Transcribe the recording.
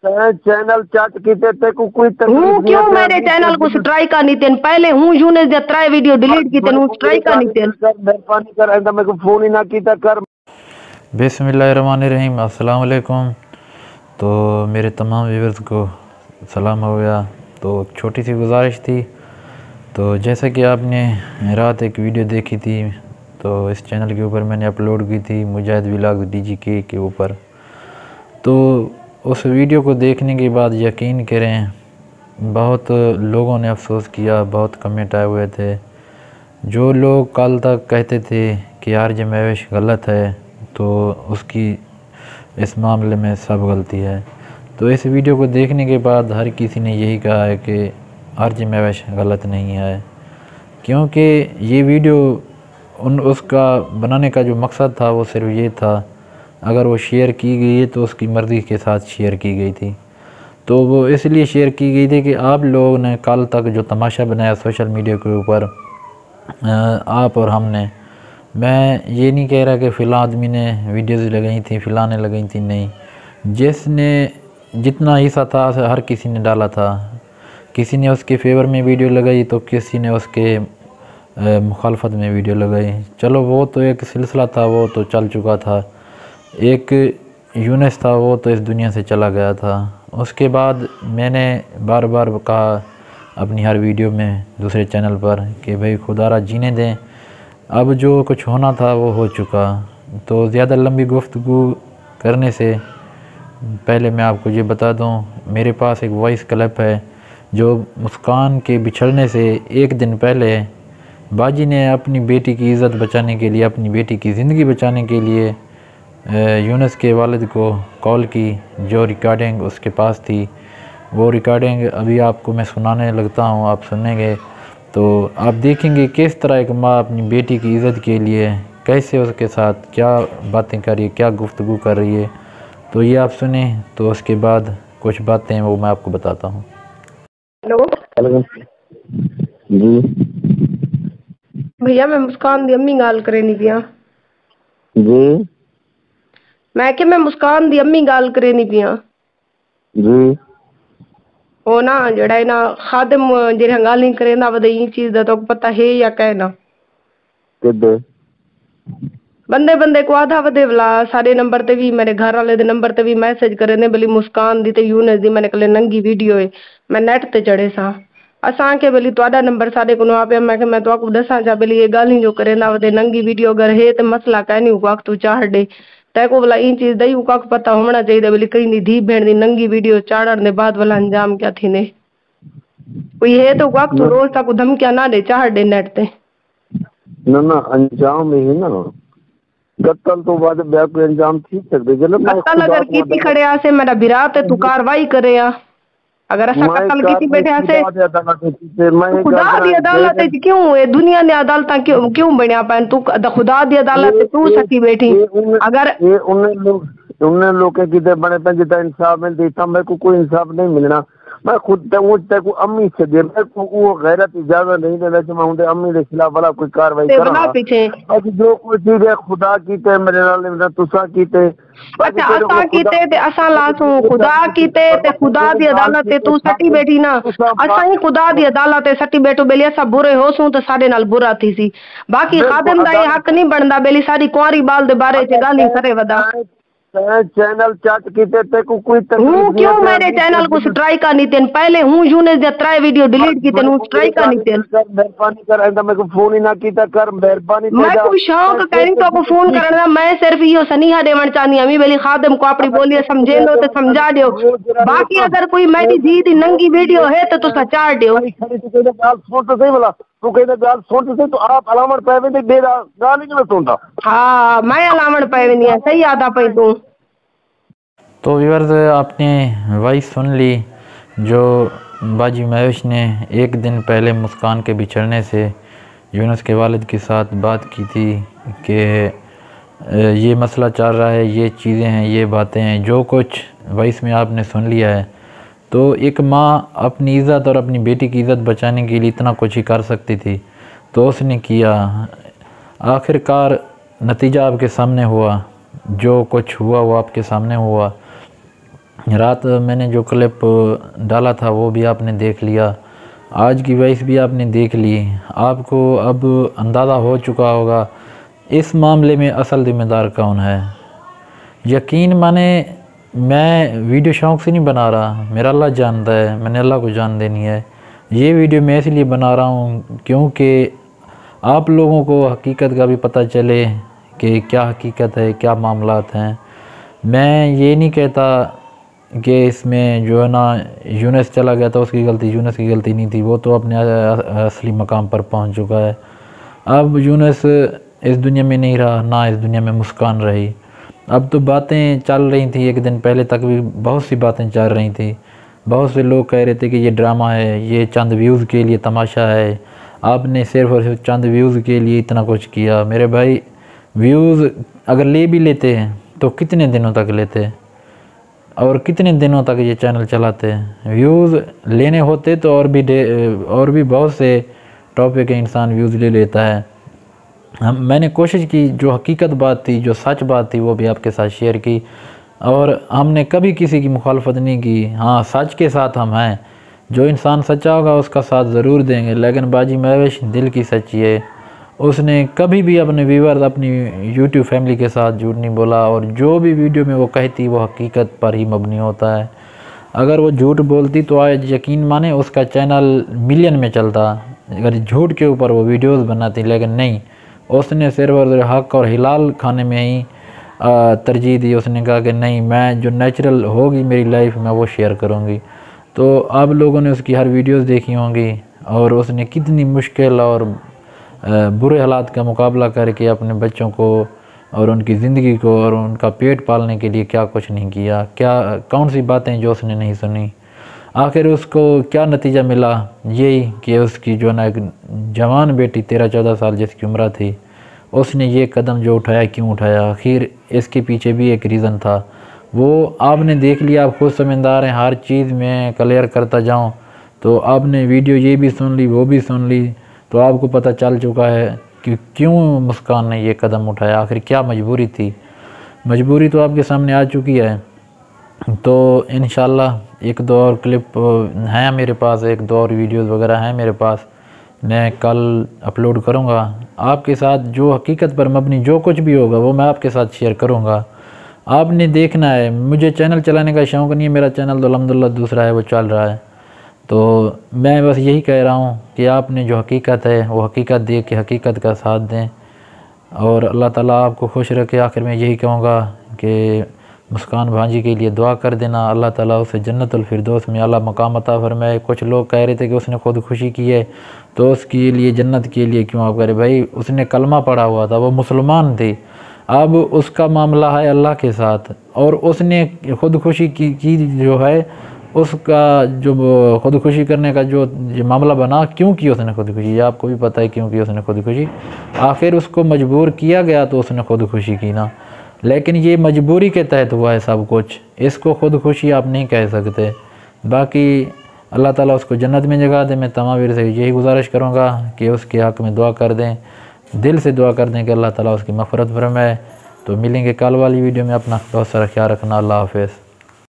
Channel चट कीते ते को कोई हूँ क्यों मेरे चैनल को स्ट्राइक करनी तेन पहले हूँ यूने जे 3 वीडियो डिलीट की तेन स्ट्राइक करनी तेन मेहरबानी कर ऐसा मेरे को फोन ही ना कीता कर। बिस्मिल्लाहिर्रहमानिर्रहीम, अस्सलाम वालेकुम। तो मेरे तमाम व्यूअर्स को सलाम हो गया। तो छोटी सी गुजारिश थी, तो जैसा कि आपने रात एक वीडियो देखी थी तो इस चैनल के ऊपर मैंने अपलोड की थी मुजाहिद व्लॉग DGK के ऊपर। तो उस वीडियो को देखने के बाद यकीन करें बहुत लोगों ने अफसोस किया, बहुत कमेंट आए हुए थे। जो लोग कल तक कहते थे कि आरजे महवेश गलत है तो उसकी इस मामले में सब गलती है। तो इस वीडियो को देखने के बाद हर किसी ने यही कहा है कि आरजे महवेश गलत नहीं है, क्योंकि ये वीडियो उसका बनाने का जो मकसद था वो सिर्फ ये था, अगर वो शेयर की गई है तो उसकी मर्ज़ी के साथ शेयर की गई थी। तो वो इसलिए शेयर की गई थी कि आप लोगों ने कल तक जो तमाशा बनाया सोशल मीडिया के ऊपर, आप और हमने, मैं ये नहीं कह रहा कि फ़िलहाल आदमी ने वीडियोज़ लगाई थी, फ़िलहाल ने लगाई थी, नहीं, जिसने जितना हिस्सा था हर किसी ने डाला था। किसी ने उसके फेवर में वीडियो लगाई तो किसी ने उसके मुखालफत में वीडियो लगाई। चलो वो तो एक सिलसिला था, वो तो चल चुका था। एक यूनिस था, वो तो इस दुनिया से चला गया था। उसके बाद मैंने बार बार कहा अपनी हर वीडियो में दूसरे चैनल पर कि भाई खुदारा जीने दें, अब जो कुछ होना था वो हो चुका। तो ज़्यादा लंबी गुफ्तगू करने से पहले मैं आपको ये बता दूं, मेरे पास एक वॉइस क्लिप है जो मुस्कान के बिछड़ने से एक दिन पहले बाजी ने अपनी बेटी की इज़्ज़त बचाने के लिए, अपनी बेटी की ज़िंदगी बचाने के लिए यूनुस के वालिद को कॉल की। जो रिकॉर्डिंग उसके पास थी वो रिकॉर्डिंग अभी आपको मैं सुनाने लगता हूँ, आप सुनेंगे तो आप देखेंगे किस तरह एक माँ अपनी बेटी की इज़्ज़त के लिए कैसे उसके साथ क्या बातें कर रही है, क्या गुफ्तगू कर रही है। तो ये आप सुने, तो उसके बाद कुछ बातें वो मैं आपको बताता हूँ। हेलो जी भैया, मैं मुस्कान दी अम्मी गाल करे नहीं पिया। जी मैं कि मैं मुस्कान दी अम्मी गाल करे नहीं पिया। जी वो ना जड़ा है ना खादिम जेरे गाल नहीं करे ना वदे ये चीज दा तो पता है या कहना किदे बंदे बंदे को आधा वदे वाला सारे नंबर ते भी मेरे घर वाले दे नंबर ते भी मैसेज करे ने बली मुस्कान दी ते यूनस दी मैंने कले नंगी वीडियो है। मैं नेट ते चढ़े सा असा के बली तोड़ा नंबर सारे को आ पे मैं तो आपको दसा जा बली ये गाल ही जो करे ना वदे नंगी वीडियो अगर है तो मसला कह नहीं हुआ तू चाह दे तैको वाला इन चीज दई का पता होना चाहिए बली कहीं दी धी भेड़ दी नंगी वीडियो चाड़न ने बाद वाला अंजाम क्या थी ने कोई है तो वक्त रोज तक धमकिया ना दे चाह दे नेट ते ना अंजाम ही ना कत्ल तो बाद ब्याह कोई अंजाम थी सकते जब मैं कत्ल अगर कीती खड़े आसे मेरा बिरात है तू कार्रवाई करे या अगर ऐसा कत्ल कीती बैठे आसे खुदा दी अदालत है क्यों ये दुनिया ने अदालत क्यों क्यों बनया पान तू खुदा दी अदालत तू सकी बैठी अगर ये उन्हें लोग किते बने पे जितना इंसाफ में देता मेरे को कोई इंसाफ नहीं मिलना। मैं खुद तक को अम्मी से दे मेरे को वो गैरत इजाजत नहीं देना कि मैं उनके अम्मी के खिलाफ वाला कोई कार्रवाई करा पीछे अब जो कोई चीज है खुदा कीते मेरे नाल तुसा कीते अच्छा असा कीते ते असा लासू खुदा कीते ते खुदा दी अदालत ते तू सटी बैठी ना असा ही खुदा दी अदालत ते सटी बैठो बेली असा बुरे होसू तो साडे नाल बुरा थी सी बाकी खादिम दा ये हक नहीं बनदा बेली सारी कुंवारी बाल दे बारे च गाली करे वदा चैनल चट कीते ते को कोई हूँ क्यों मेरे चैनल को स्ट्राइक करनी तेन पहले हूँ यूनिस दे 3 वीडियो डिलीट की तेन स्ट्राइक करनी तेन मेहरबानी कर ऐसा मेरे को फोन ही ना कीता कर मेहरबानी मैं कोई शौक करी तो को फोन करना मैं सिर्फ यो सनीहा देवन चाहनी अमी बेली खादिम को अपनी बोलिए समझे लो तो समझा दियो बाकी अगर कोई मेरी दी दी नंगी वीडियो है तो तू सचार दियो गाल सुन तो सही बोला तू कहते गाल सुन तो सही तो आप अलामत पावे ते बेरा गाल ही नहीं सुनता। हां मैं अलामत पावे नहीं सही आदा पई तू। तो व्यूअर्स आपने वॉइस सुन ली जो बाजी महवेश ने एक दिन पहले मुस्कान के बिछड़ने से यूनुस के वालिद के साथ बात की थी कि ये मसला चल रहा है, ये चीज़ें हैं, ये बातें हैं, जो कुछ वॉइस में आपने सुन लिया है। तो एक माँ अपनी इज़्ज़त और अपनी बेटी की इज़्ज़त बचाने के लिए इतना कुछ ही कर सकती थी तो उसने किया। आखिरकार नतीजा आपके सामने हुआ, जो कुछ हुआ वो आपके सामने हुआ। रात मैंने जो क्लिप डाला था वो भी आपने देख लिया, आज की वॉइस भी आपने देख ली। आपको अब अंदाज़ा हो चुका होगा इस मामले में असल ज़िम्मेदार कौन है। यकीन माने मैं वीडियो शौक़ से नहीं बना रहा, मेरा अल्लाह जानता है, मैंने अल्लाह को जान देनी है। ये वीडियो मैं इसलिए बना रहा हूँ क्योंकि आप लोगों को हकीकत का भी पता चले कि क्या हकीकत है, क्या मामलात हैं। मैं ये नहीं कहता कि इसमें जो है ना यूनुस चला गया था उसकी गलती, यूनुस की गलती नहीं थी, वो तो अपने असली मकाम पर पहुंच चुका है। अब यूनुस इस दुनिया में नहीं रहा, ना इस दुनिया में मुस्कान रही। अब तो बातें चल रही थी, एक दिन पहले तक भी बहुत सी बातें चल रही थी। बहुत से लोग कह रहे थे कि ये ड्रामा है, ये चंद व्यूज़ के लिए तमाशा है, आपने सिर्फ और सिर्फ चंद व्यूज़ के लिए इतना कुछ किया। मेरे भाई, व्यूज़ अगर ले भी लेते हैं तो कितने दिनों तक लेते और कितने दिनों तक ये चैनल चलाते हैं। व्यूज़ लेने होते तो और भी बहुत से टॉपिक के इंसान व्यूज़ ले लेता है। मैंने कोशिश की, जो हकीकत बात थी, जो सच बात थी, वो भी आपके साथ शेयर की और हमने कभी किसी की मुखालफत नहीं की। हाँ, सच के साथ हम हैं, जो इंसान सच्चा होगा उसका साथ ज़रूर देंगे। लेकिन बाजी महविश दिल की सच्ची है, उसने कभी भी अपने व्यूअर्स, अपनी यूट्यूब फैमिली के साथ झूठ नहीं बोला और जो भी वीडियो में वो कहती वो हकीकत पर ही मबनी होता है। अगर वो झूठ बोलती तो आज यकीन माने उसका चैनल मिलियन में चलता, अगर झूठ के ऊपर वो वीडियोस बनाती। लेकिन नहीं, उसने सिर्फ और हक और हिलाल खाने में ही तरजीह दी। उसने कहा कि नहीं, मैं जो नेचुरल होगी मेरी लाइफ में वो शेयर करूँगी। तो आप लोगों ने उसकी हर वीडियोस देखी होंगी और उसने कितनी मुश्किल और बुरे हालात का मुकाबला करके अपने बच्चों को और उनकी ज़िंदगी को और उनका पेट पालने के लिए क्या कुछ नहीं किया, क्या कौन सी बातें जो उसने नहीं सुनी। आखिर उसको क्या नतीजा मिला, यही कि उसकी जो ना एक जवान बेटी 13-14 साल जिसकी उम्र थी, उसने ये कदम जो उठाया, क्यों उठाया, आखिर इसके पीछे भी एक रीज़न था। वो आपने देख लिया, आप खुद समझदार हैं, हर चीज़ में क्लियर करता जाऊं तो आपने वीडियो ये भी सुन ली, वो भी सुन ली, तो आपको पता चल चुका है कि क्यों मुस्कान ने ये कदम उठाया, आखिर क्या मजबूरी थी। मजबूरी तो आपके सामने आ चुकी है। तो इंशाल्लाह एक दो और क्लिप हैं मेरे पास, एक दो और वीडियोज़ वगैरह हैं मेरे पास, मैं कल अपलोड करूँगा आपके साथ। जो हकीकत पर मबनी जो कुछ भी होगा वो मैं आपके साथ शेयर करूँगा। आपने देखना है, मुझे चैनल चलाने का शौक़ नहीं है, मेरा चैनल तो अल्हम्दुलिल्लाह दूसरा है, वो चल रहा है। तो मैं बस यही कह रहा हूँ कि आपने जो हकीकत है वो हकीकत देख के हकीकत का साथ दें और अल्लाह ताला आपको खुश रखे। आखिर में यही कहूँगा कि मुस्कान भांजी के लिए दुआ कर देना, अल्लाह ताला उसे जन्नतुल फिरदौस में आला मकाम अता फरमाए। कुछ लोग कह रहे थे कि उसने खुदकुशी की है तो उसके लिए जन्नत के लिए क्यों आप कह रहे, भाई उसने कलमा पढ़ा हुआ था, वो मुसलमान थी। अब उसका मामला है अल्लाह के साथ और उसने खुदकुशी की जो है, उसका जो खुदकुशी करने का जो मामला बना, क्यों की उसने खुदकुशी, ये आपको भी पता है क्यों की उसने खुदकुशी। आखिर उसको मजबूर किया गया तो उसने खुदकुशी की ना, लेकिन ये मजबूरी के तहत हुआ है सब कुछ, इसको खुदकुशी आप नहीं कह सकते। बाकी अल्लाह ताला उसको जन्नत में जगह दे। मैं तमाम वीर से यही गुजारिश करूँगा कि उसके हक़ में दुआ कर दें, दिल से दुआ कर दें कि अल्लाह ताला उसकी मग़फ़िरत फरमाए। तो मिलेंगे कल वाली वीडियो में, अपना बहुत सारा ख्याल रखना, अल्लाह हाफ़िज़।